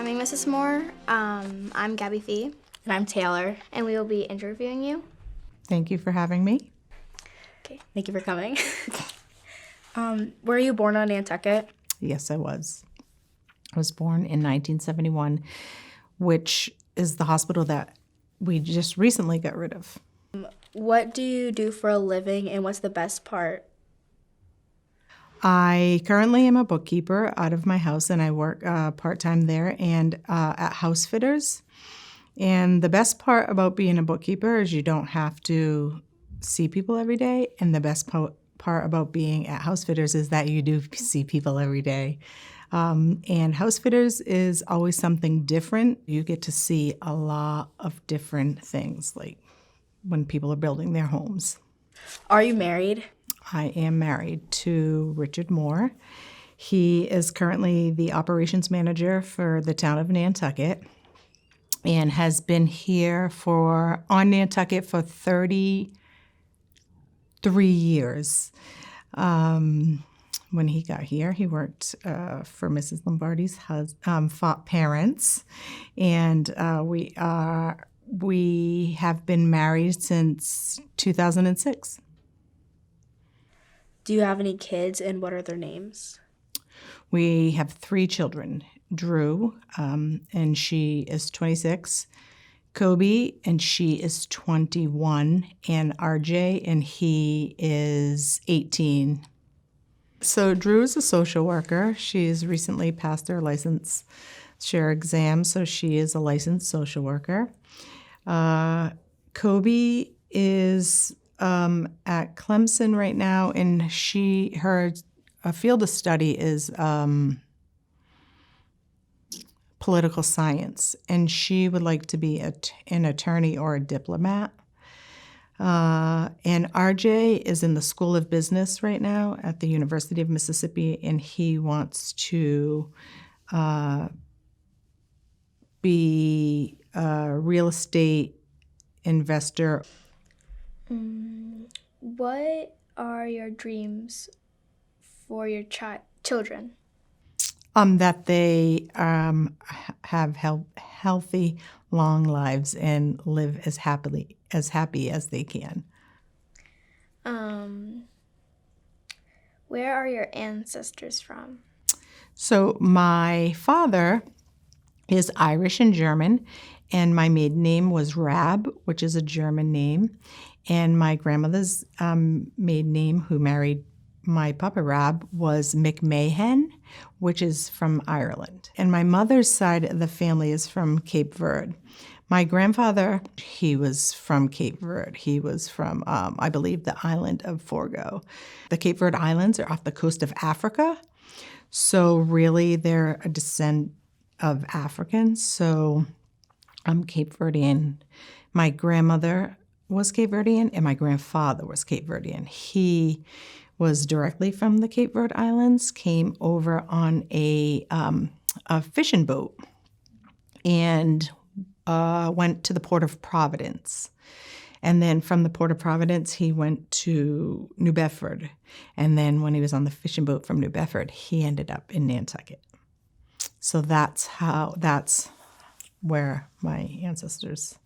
morning, Mrs. Moore. I'm Gabby Fee. And I'm Taylor. And we will be interviewing you. Thank you for having me. Okay, thank you for coming. Were you born on Nantucket? Yes, I was. I was born in 1971, which is the hospital that we just recently got rid of. What do you do for a living, and what's the best part? I currently am a bookkeeper out of my house, and I work part-time there and at House Fitters. And the best part about being a bookkeeper is you don't have to see people every day, and the best part about being at House Fitters is that you do see people every day. And House Fitters is always something different. You get to see a lot of different things, like when people are building their homes. Are you married? I am married to Richard Moore. He is currently the operations manager for the town of Nantucket and has been here on Nantucket for 33 years. When he got here, he worked for Mrs. Lombardi's parents, and we have been married since 2006. Do you have any kids, and what are their names? We have 3 children. Drew, and she is 26. Kobe, and she is 21. And RJ, and he is 18. So Drew is a social worker. She's recently passed her licensure exam, so she is a licensed social worker. Kobe is at Clemson right now, and her field of study is political science, and she would like to be an attorney or a diplomat. And RJ is in the School of Business right now at the University of Mississippi, and he wants to be a real estate investor. What are your dreams for your children? That they have healthy, long lives and live as happy as they can. Where are your ancestors from? So my father is Irish and German, and my maiden name was Rab, which is a German name. And my grandmother's maiden name, who married my Papa Rab, was McMahon, which is from Ireland. And my mother's side of the family is from Cape Verde. My grandfather, he was from Cape Verde. He was from, I believe, the island of Forgo. The Cape Verde Islands are off the coast of Africa. So really, they're a descent of Africans. So I'm Cape Verdean. My grandmother was Cape Verdean, and my grandfather was Cape Verdean. He was directly from the Cape Verde Islands, came over on a fishing boat, and went to the Port of Providence. And then from the Port of Providence, he went to New Bedford. And then when he was on the fishing boat from New Bedford, he ended up in Nantucket. So that's where my ancestors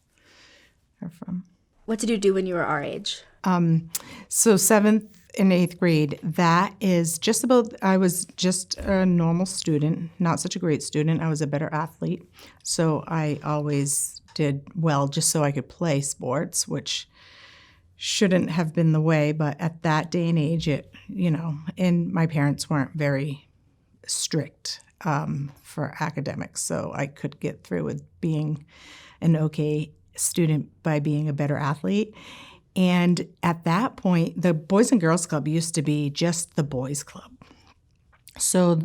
are from. What did you do when you were our age? So 7th and 8th grade, I was just a normal student, not such a great student. I was a better athlete. So I always did well just so I could play sports, which shouldn't have been the way. But at that day and age, and my parents weren't very strict for academics. So I could get through with being an okay student by being a better athlete. And at that point, the Boys and Girls Club used to be just the boys' club. So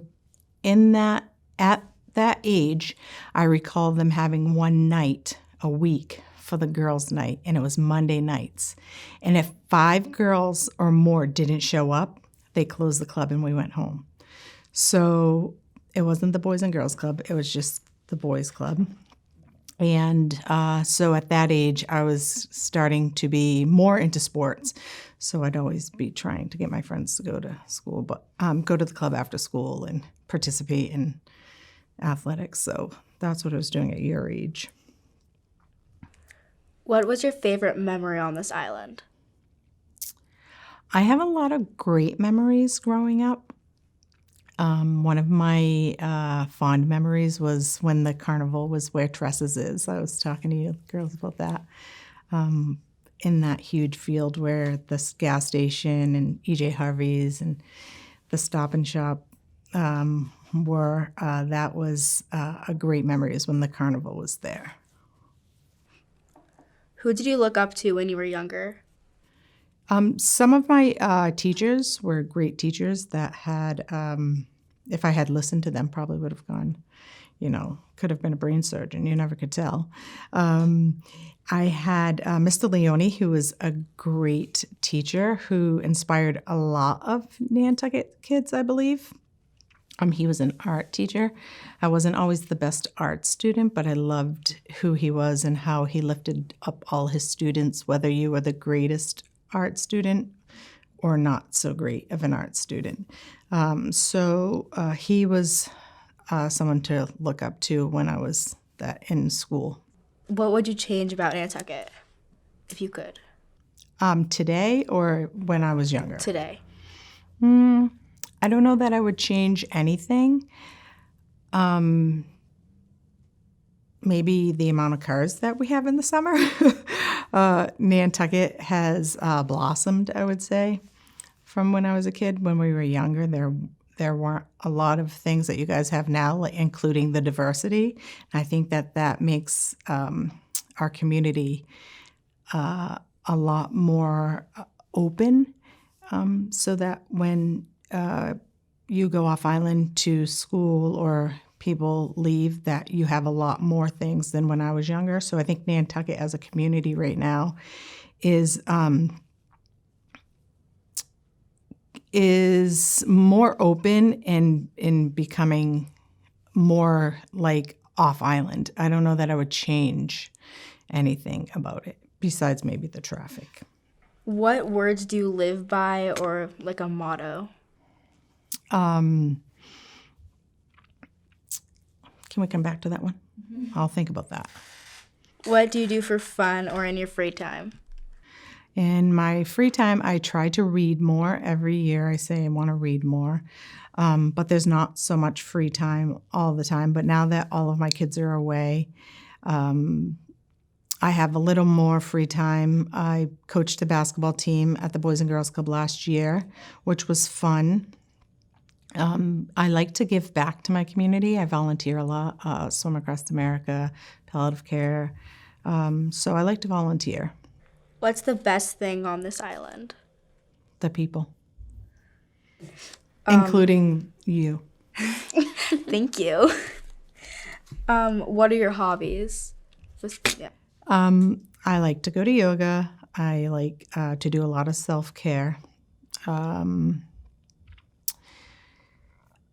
at that age, I recall them having one night a week for the girls' night, and it was Monday nights. And if 5 girls or more didn't show up, they closed the club and we went home. So it wasn't the Boys and Girls Club, it was just the boys' club. And so at that age, I was starting to be more into sports. So I'd always be trying to get my friends to go to school, but go to the club after school and participate in athletics. So that's what I was doing at your age. What was your favorite memory on this island? I have a lot of great memories growing up. One of my fond memories was when the carnival was where Tresses is. I was talking to you girls about that. In that huge field where this gas station and EJ Harvey's and the Stop and Shop were, that was a great memory, is when the carnival was there. Who did you look up to when you were younger? Some of my teachers were great teachers that had, if I had listened to them, probably would have gone, could have been a brain surgeon. You never could tell. I had Mr. Leone, who was a great teacher who inspired a lot of Nantucket kids, I believe. He was an art teacher. I wasn't always the best art student, but I loved who he was and how he lifted up all his students, whether you were the greatest art student or not so great of an art student. So he was someone to look up to when I was in school. What would you change about Nantucket, if you could? Today or when I was younger? Today. I don't know that I would change anything. Maybe the amount of cars that we have in the summer. Nantucket has blossomed, I would say, from when I was a kid. When we were younger, there weren't a lot of things that you guys have now, like including the diversity. And I think that makes our community a lot more open, so that when you go off island to school or people leave, that you have a lot more things than when I was younger. So I think Nantucket as a community right now is more open and in becoming more like off island. I don't know that I would change anything about it besides maybe the traffic. What words do you live by, or like a motto? Can we come back to that one? Mm-hmm. I'll think about that. What do you do for fun or in your free time? In my free time, I try to read more. Every year I say I want to read more, but there's not so much free time all the time. But now that all of my kids are away, I have a little more free time. I coached the basketball team at the Boys and Girls Club last year, which was fun. I like to give back to my community. I volunteer a lot, Swim Across America, palliative care. So I like to volunteer. What's the best thing on this island? The people, including you. Thank you. What are your hobbies? Yeah. I like to go to yoga. I like to do a lot of self-care.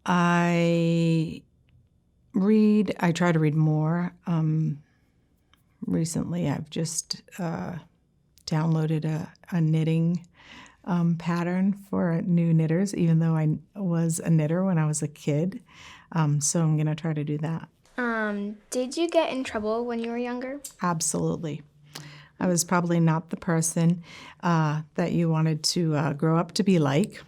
I try to read more. Recently, I've just downloaded a knitting pattern for new knitters, even though I was a knitter when I was a kid. So I'm going to try to do that. Did you get in trouble when you were younger? Absolutely. I was probably not the person that you wanted to grow up to be like.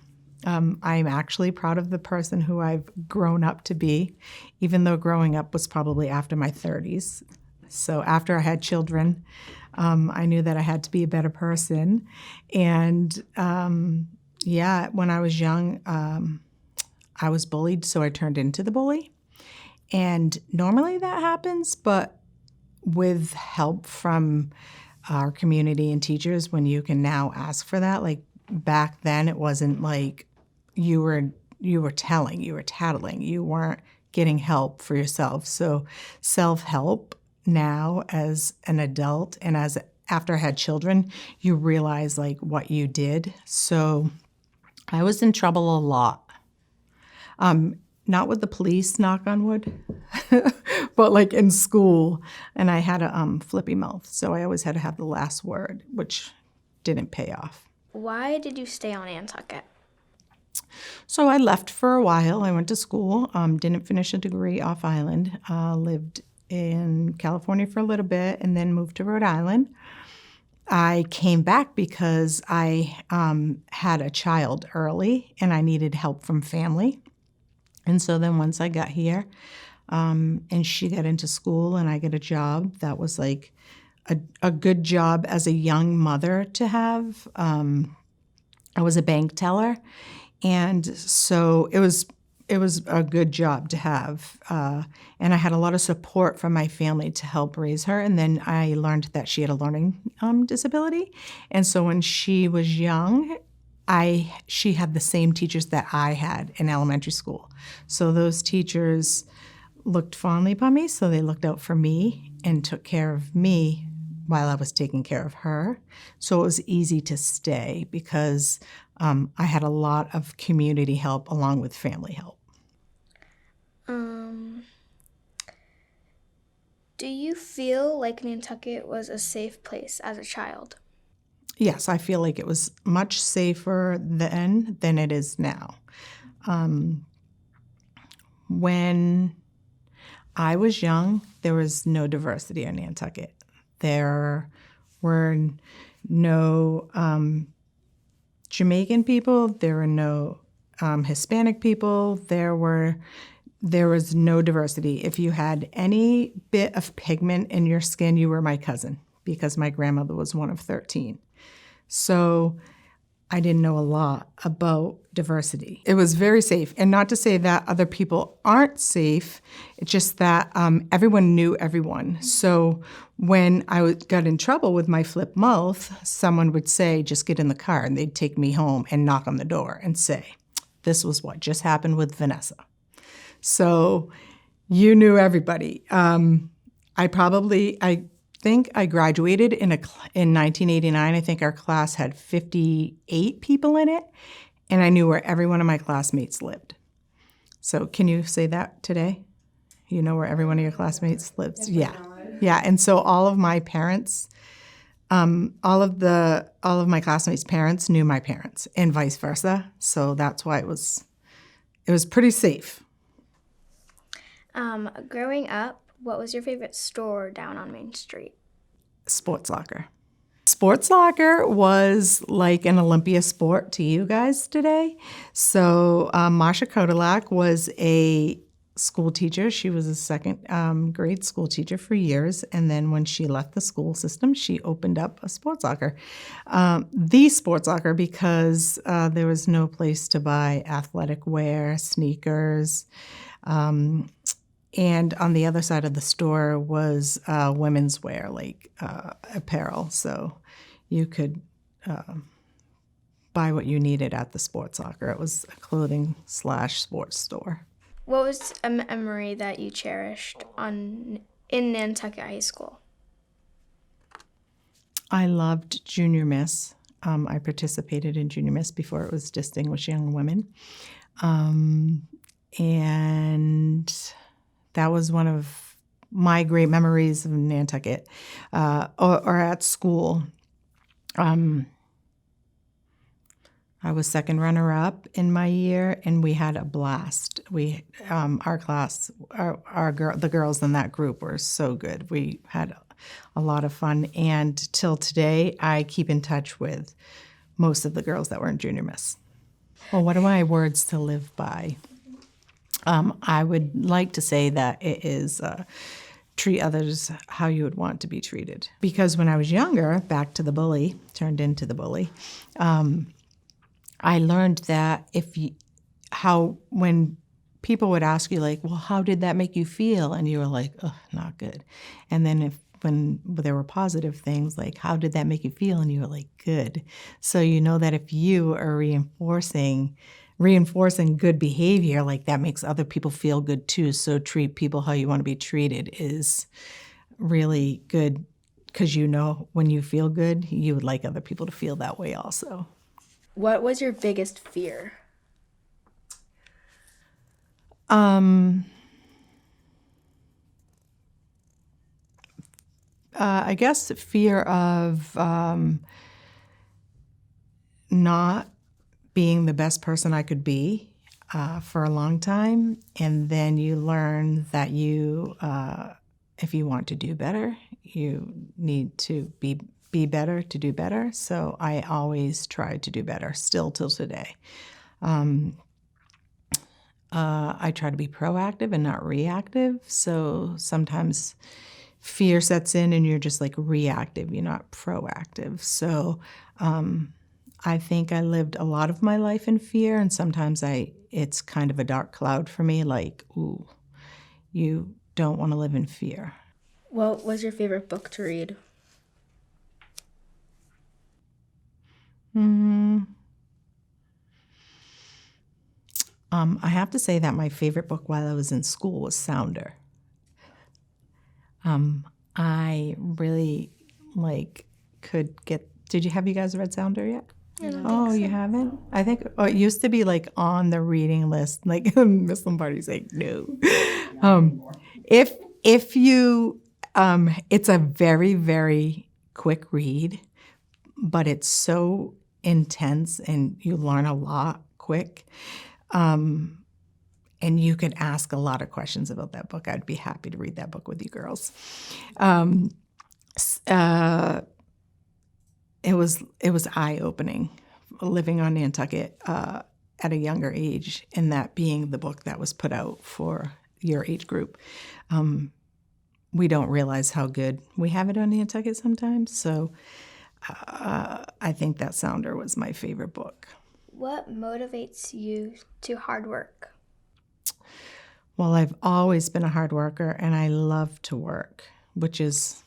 I'm actually proud of the person who I've grown up to be, even though growing up was probably after my 30s. So after I had children, I knew that I had to be a better person. And when I was young, I was bullied, so I turned into the bully. And normally that happens, but with help from our community and teachers, when you can now ask for that, like back then it wasn't like you were tattling, you weren't getting help for yourself. So self-help now as an adult and after I had children, you realize like what you did. So I was in trouble a lot. Not with the police, knock on wood, but like in school. And I had a flippy mouth, so I always had to have the last word, which didn't pay off. Why did you stay on Nantucket? So I left for a while. I went to school, didn't finish a degree off island, lived in California for a little bit, and then moved to Rhode Island. I came back because I had a child early and I needed help from family. And so then once I got here and she got into school and I got a job, that was like a good job as a young mother to have. I was a bank teller, and so it was a good job to have. And I had a lot of support from my family to help raise her. And then I learned that she had a learning disability. And so when she was young, she had the same teachers that I had in elementary school. So those teachers looked fondly upon me, so they looked out for me and took care of me while I was taking care of her. So it was easy to stay because I had a lot of community help along with family help. Do you feel like Nantucket was a safe place as a child? Yes, I feel like it was much safer then than it is now. When I was young, there was no diversity in Nantucket. There were no Jamaican people. There were no Hispanic people. There was no diversity. If you had any bit of pigment in your skin, you were my cousin because my grandmother was one of 13. So I didn't know a lot about diversity. It was very safe. And not to say that other people aren't safe, it's just that everyone knew everyone. So when I got in trouble with my flip mouth, someone would say, just get in the car, and they'd take me home and knock on the door and say, this was what just happened with Vanessa. So you knew everybody. I think I graduated in 1989. I think our class had 58 people in it, and I knew where every one of my classmates lived. So can you say that today? You know where every one of your classmates lives? Yeah. Yeah, and so all of my parents, all of my classmates' parents knew my parents and vice versa. So that's why it was pretty safe. Growing up, what was your favorite store down on Main Street? Sports soccer. Sports soccer was like an Olympia sport to you guys today. So Marsha Kodalak was a school teacher. She was a second grade school teacher for years. And then when she left the school system, she opened up a sports soccer. The sports soccer because there was no place to buy athletic wear, sneakers. And on the other side of the store was women's wear, like apparel. So you could buy what you needed at the sports soccer. It was a clothing/sports store. What was a memory that you cherished in Nantucket High School? I loved Junior Miss. I participated in Junior Miss before it was Distinguished Young Women. And that was one of my great memories of Nantucket or at school. I was second runner-up in my year, and we had a blast. Our class, the girls in that group were so good. We had a lot of fun, and till today, I keep in touch with most of the girls that were in Junior Miss. Well, what are my words to live by? I would like to say that it is treat others how you would want to be treated. Because when I was younger, back to the bully, turned into the bully, I learned that when people would ask you like, well, how did that make you feel? And you were like, oh, not good. And then when there were positive things like, how did that make you feel? And you were like, good. So you know that if you are reinforcing good behavior, like that makes other people feel good too. So treat people how you want to be treated is really good because you know when you feel good, you would like other people to feel that way also. What was your biggest fear? I guess fear of not being the best person I could be for a long time. And then you learn that if you want to do better, you need to be better to do better. So I always try to do better, still till today. I try to be proactive and not reactive. So sometimes fear sets in and you're just like reactive, you're not proactive. So I think I lived a lot of my life in fear, and sometimes it's kind of a dark cloud for me, like, ooh, you don't want to live in fear. What was your favorite book to read? I have to say that my favorite book while I was in school was Sounder. I really have you guys read Sounder yet? Oh, you haven't? I think it used to be like on the reading list, like Miss Lombardi's like, no. If you, it's a very, very quick read, but it's so intense and you learn a lot quick. And you could ask a lot of questions about that book. I'd be happy to read that book with you girls. It was eye-opening living on Nantucket at a younger age, and that being the book that was put out for your age group. We don't realize how good we have it on Nantucket sometimes. So I think that Sounder was my favorite book. What motivates you to hard work? Well, I've always been a hard worker, and I love to work, which is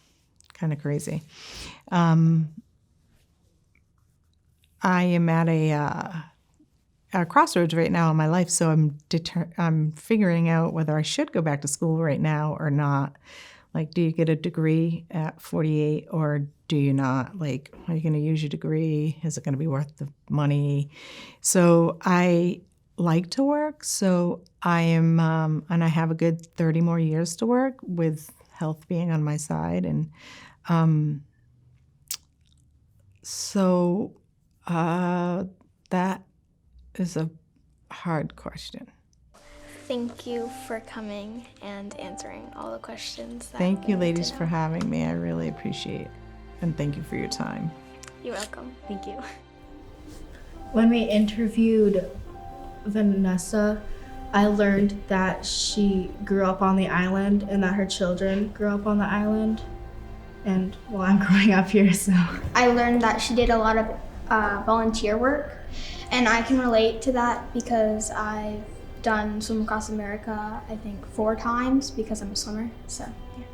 kind of crazy. I am at a crossroads right now in my life, so I'm figuring out whether I should go back to school right now or not. Like, do you get a degree at 48 or do you not? Like, are you going to use your degree? Is it going to be worth the money? So I like to work, so I am, and I have a good 30 more years to work with health being on my side. And so that is a hard question. Thank you for coming and answering all the questions. Thank you, ladies, for having me. I really appreciate it. And thank you for your time. You're welcome. Thank you. When we interviewed Vanessa, I learned that she grew up on the island and that her children grew up on the island. And well, I'm growing up here, so. I learned that she did a lot of volunteer work, and I can relate to that because I've done Swim Across America, I think 4 times because I'm a swimmer, so yeah.